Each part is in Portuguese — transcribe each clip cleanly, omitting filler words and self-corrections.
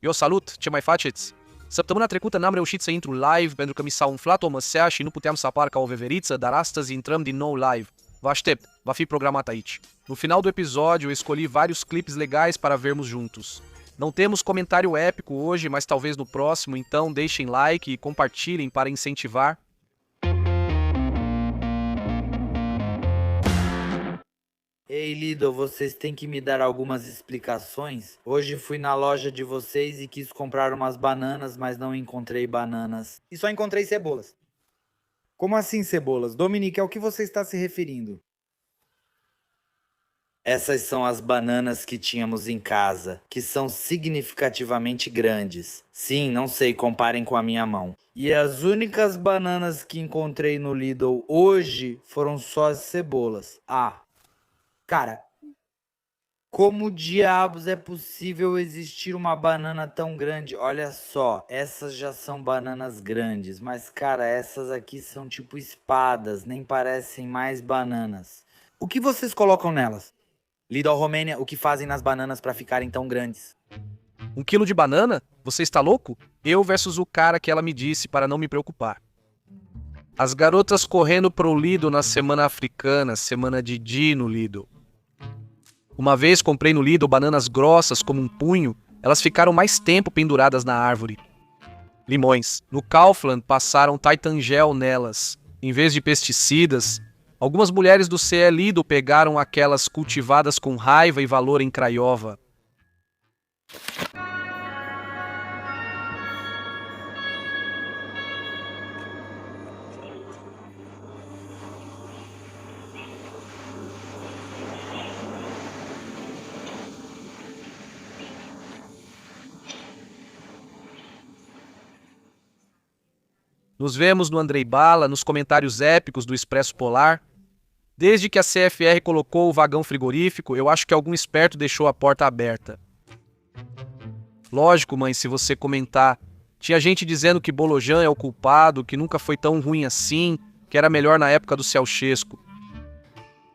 Jo, salut, ce mai faceți? Săptămâna trecută n-am reușit să intru live pentru că mi s-a umflat o măsea și nu puteam să apar ca o veveriță, dar astăzi intrăm din nou live. Vă aștept, va fi programat aici. No final do episódio, eu escolhi vários clipes legais para vermos juntos. Não temos comentário épico hoje, mas talvez no próximo, então deixem like e compartilhem para incentivar. Ei, Lido, vocês têm que me dar algumas explicações. Hoje fui na loja de vocês e quis comprar umas bananas, mas não encontrei bananas. E só encontrei cebolas. Como assim cebolas? Dominique, ao que você está se referindo? Essas são as bananas que tínhamos em casa, que são significativamente grandes. Sim, não sei, comparem com a minha mão. E as únicas bananas que encontrei no Lidl hoje foram só as cebolas. Cara, como diabos é possível existir uma banana tão grande? Olha só, essas já são bananas grandes, mas cara, essas aqui são tipo espadas, nem parecem mais bananas. O que vocês colocam nelas? Lidl Romênia, o que fazem nas bananas para ficarem tão grandes? 1 quilo de banana? Você está louco? Eu versus o cara que ela me disse para não me preocupar. As garotas correndo pro Lidl na semana africana, semana de Di no Lidl. Uma vez comprei no Lidl bananas grossas como um punho, elas ficaram mais tempo penduradas na árvore. Limões. No Kaufland passaram Titan Gel nelas. Em vez de pesticidas, algumas mulheres do CE Lidl pegaram aquelas cultivadas com raiva e valor em Craiova. Nos vemos no Andrei Bala, nos comentários épicos do Expresso Polar. Desde que a CFR colocou o vagão frigorífico, eu acho que algum esperto deixou a porta aberta. Lógico, mãe, se você comentar. Tinha gente dizendo que Bolojan é o culpado, que nunca foi tão ruim assim, que era melhor na época do Ceausescu.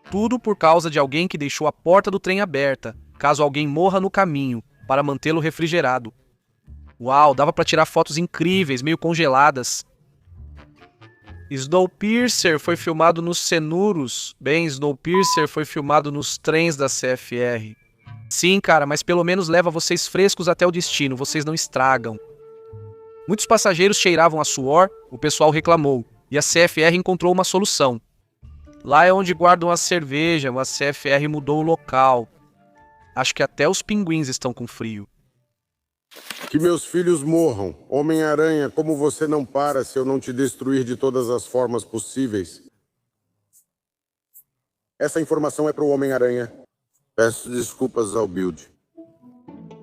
Tudo por causa de alguém que deixou a porta do trem aberta, caso alguém morra no caminho, para mantê-lo refrigerado. Uau, dava para tirar fotos incríveis, meio congeladas. Snowpiercer foi filmado nos Cenuros. Bem, Snowpiercer foi filmado nos trens da CFR. Sim, cara, mas pelo menos leva vocês frescos até o destino, vocês não estragam. Muitos passageiros cheiravam a suor, o pessoal reclamou, e a CFR encontrou uma solução. Lá é onde guardam a cerveja, a CFR mudou o local. Acho que até os pinguins estão com frio. Que meus filhos morram. Homem-Aranha, como você não para se eu não te destruir de todas as formas possíveis? Essa informação é para o Homem-Aranha. Peço desculpas ao Build.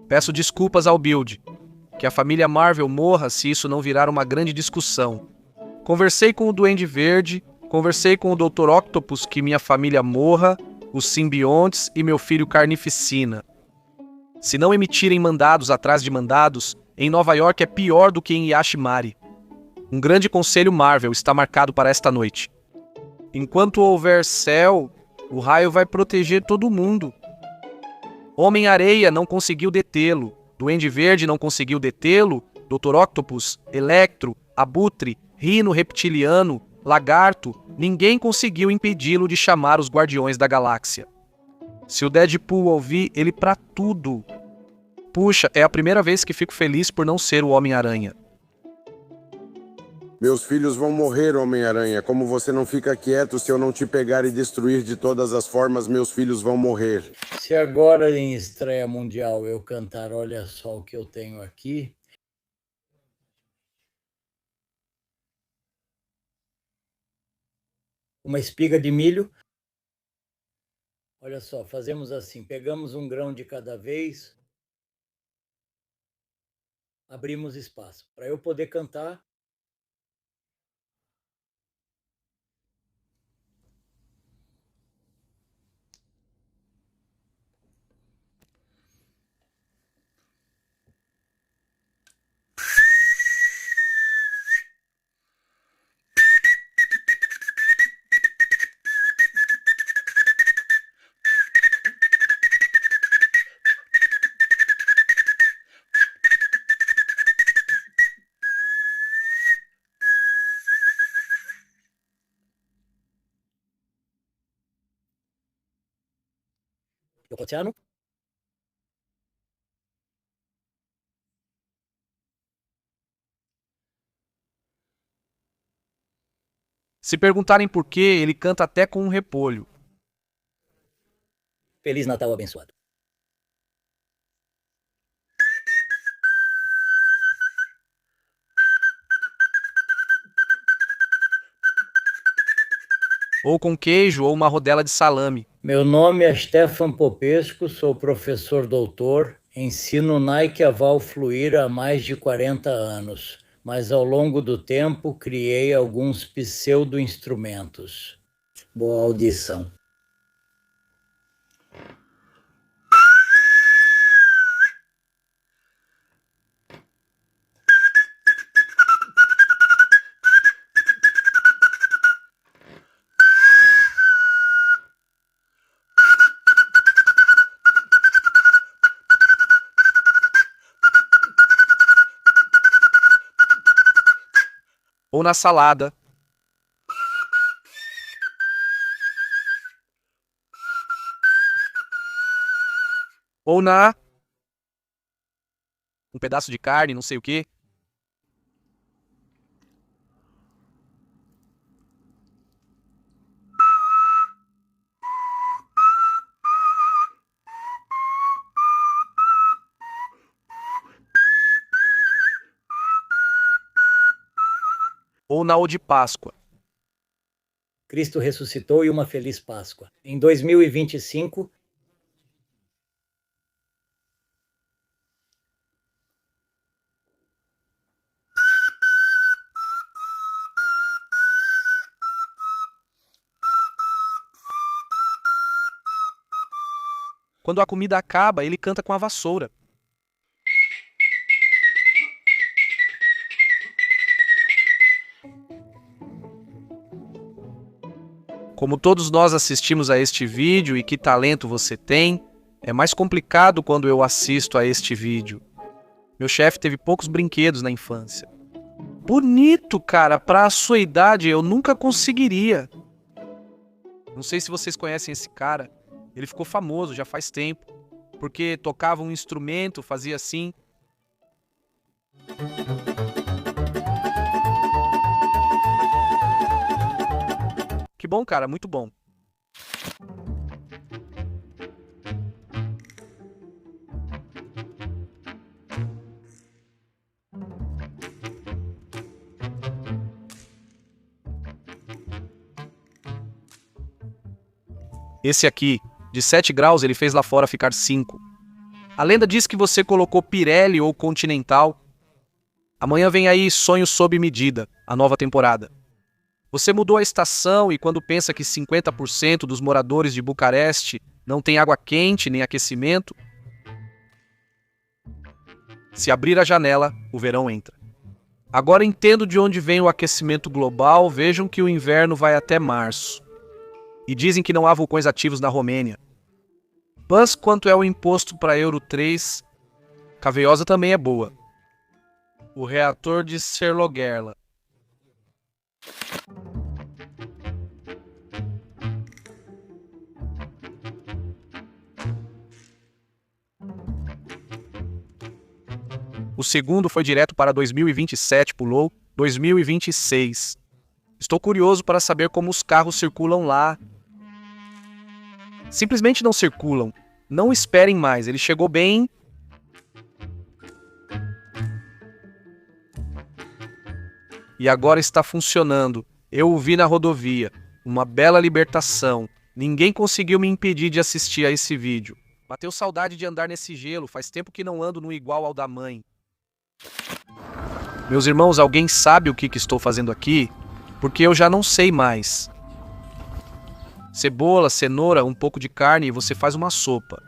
Peço desculpas ao Build. Que a família Marvel morra se isso não virar uma grande discussão. Conversei com o Duende Verde, conversei com o Dr. Octopus que minha família morra, os simbiontes e meu filho Carnificina. Se não emitirem mandados atrás de mandados, em Nova York é pior do que em Yashimari. Um grande conselho Marvel está marcado para esta noite. Enquanto houver céu, o raio vai proteger todo mundo. Homem-Areia não conseguiu detê-lo, Duende Verde não conseguiu detê-lo, Dr. Octopus, Electro, Abutre, Rino Reptiliano, Lagarto, ninguém conseguiu impedi-lo de chamar os Guardiões da Galáxia. Se o Deadpool ouvir, ele pra tudo. Puxa, é a primeira vez que fico feliz por não ser o Homem-Aranha. Meus filhos vão morrer, Homem-Aranha. Como você não fica quieto, se eu não te pegar e destruir de todas as formas, meus filhos vão morrer. Se agora em estreia mundial eu cantar Olha Só o que eu tenho aqui, uma espiga de milho. Olha só, fazemos assim, pegamos um grão de cada vez, abrimos espaço. Para eu poder cantar, oceano. Se perguntarem por quê, ele canta até com um repolho. Feliz Natal abençoado. Ou com queijo ou uma rodela de salame. Meu nome é Stefan Popesco, sou professor doutor, ensino Nike Aval Fluir há mais de 40 anos, mas ao longo do tempo criei alguns pseudo-instrumentos. Boa audição. Ou na salada. Ou na... um pedaço de carne, não sei o quê. Ou na o de Páscoa. Cristo ressuscitou e uma feliz Páscoa. Em 2025, Quando a comida acaba, ele canta com a vassoura. Como todos nós assistimos a este vídeo e que talento você tem, é mais complicado quando eu assisto a este vídeo. Meu chefe teve poucos brinquedos na infância. Bonito, cara, pra a sua idade eu nunca conseguiria. Não sei se vocês conhecem esse cara, ele ficou famoso já faz tempo, porque tocava um instrumento, fazia assim. Que bom, cara, muito bom. Esse aqui, de 7 graus, ele fez lá fora ficar 5. A lenda diz que você colocou Pirelli ou Continental. Amanhã vem aí Sonho Sob Medida, a nova temporada. Você mudou a estação e quando pensa que 50% dos moradores de Bucareste não tem água quente nem aquecimento, se abrir a janela, o verão entra. Agora entendo de onde vem o aquecimento global, vejam que o inverno vai até março. E dizem que não há vulcões ativos na Romênia. Mas quanto é o imposto para Euro 3, Caveiosa também é boa. O reator de Serlogerla. O segundo foi direto para 2027, pulou 2026. Estou curioso para saber como os carros circulam lá. Simplesmente não circulam. Não esperem mais, ele chegou bem. E agora está funcionando. Eu o vi na rodovia. Uma bela libertação. Ninguém conseguiu me impedir de assistir a esse vídeo. Bateu saudade de andar nesse gelo, faz tempo que não ando no igual ao da mãe. Meus irmãos, alguém sabe o que estou fazendo aqui? Porque eu já não sei mais. Cebola, cenoura, um pouco de carne e você faz uma sopa.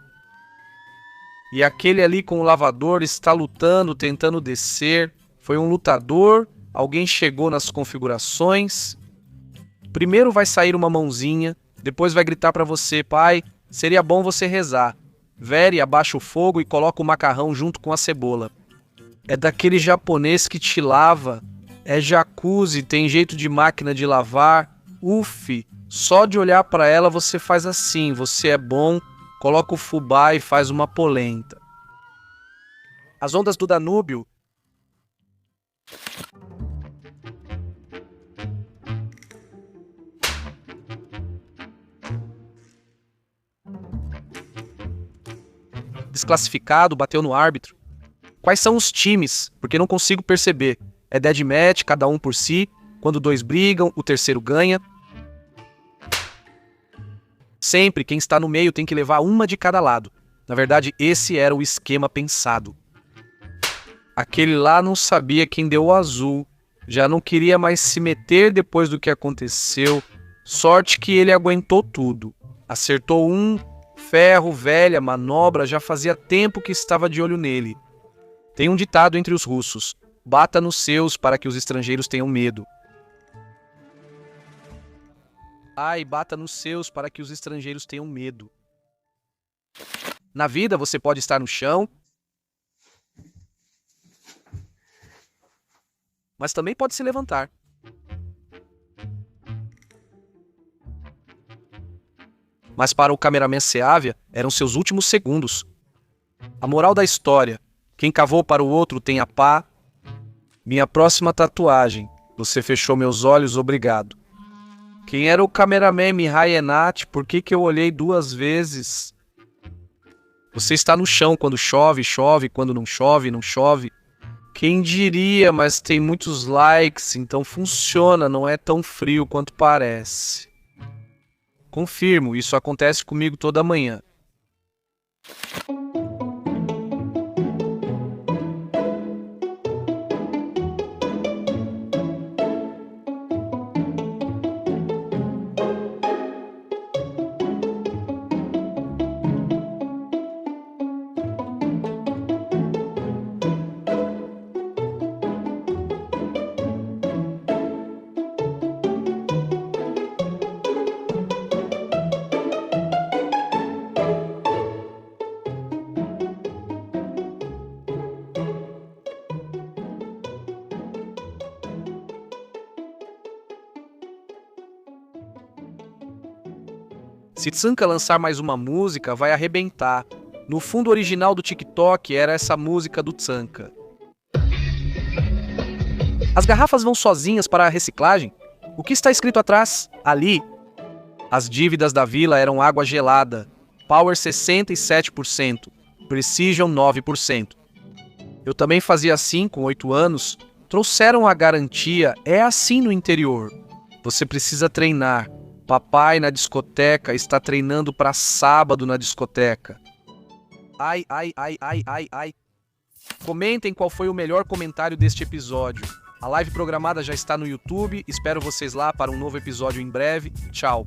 E aquele ali com o lavador está lutando, tentando descer. Foi um lutador, alguém chegou nas configurações. Primeiro vai sair uma mãozinha, depois vai gritar para você, pai, seria bom você rezar. Vere, abaixa o fogo e coloca o macarrão junto com a cebola. É daquele japonês que te lava. É jacuzzi, tem jeito de máquina de lavar. Só de olhar para ela você faz assim, você é bom, coloca o fubá e faz uma polenta. As ondas do Danúbio desclassificado, bateu no árbitro. Quais são os times? Porque não consigo perceber. É deadmatch, cada um por si. Quando dois brigam, o terceiro ganha. Sempre quem está no meio tem que levar uma de cada lado. Na verdade, esse era o esquema pensado. Aquele lá não sabia quem deu o azul. Já não queria mais se meter depois do que aconteceu. Sorte que ele aguentou tudo. Acertou um, ferro, velha, manobra, já fazia tempo que estava de olho nele. Tem um ditado entre os russos: bata nos seus para que os estrangeiros tenham medo. Ai, bata nos seus para que os estrangeiros tenham medo. Na vida você pode estar no chão, mas também pode se levantar. Mas para o cameraman Seávia, eram seus últimos segundos. A moral da história: quem cavou para o outro tem a pá. Minha próxima tatuagem: você fechou meus olhos, obrigado. Quem era o cameraman Mihai Enat? Por que eu olhei 2 vezes? Você está no chão quando chove, chove, quando não chove, não chove. Quem diria, mas tem muitos likes, então funciona, não é tão frio quanto parece. Confirmo, isso acontece comigo toda manhã. Se Tsanka lançar mais uma música, vai arrebentar. No fundo original do TikTok era essa música do Tsanka. As garrafas vão sozinhas para a reciclagem? O que está escrito atrás? Ali. As dívidas da vila eram água gelada. Power 67%. Precision 9%. Eu também fazia assim com 8 anos. Trouxeram a garantia. É assim no interior. Você precisa treinar. Papai na discoteca está treinando para sábado na discoteca. Ai, ai, ai, ai, ai, ai. Comentem qual foi o melhor comentário deste episódio. A live programada já está no YouTube. Espero vocês lá para um novo episódio em breve. Tchau.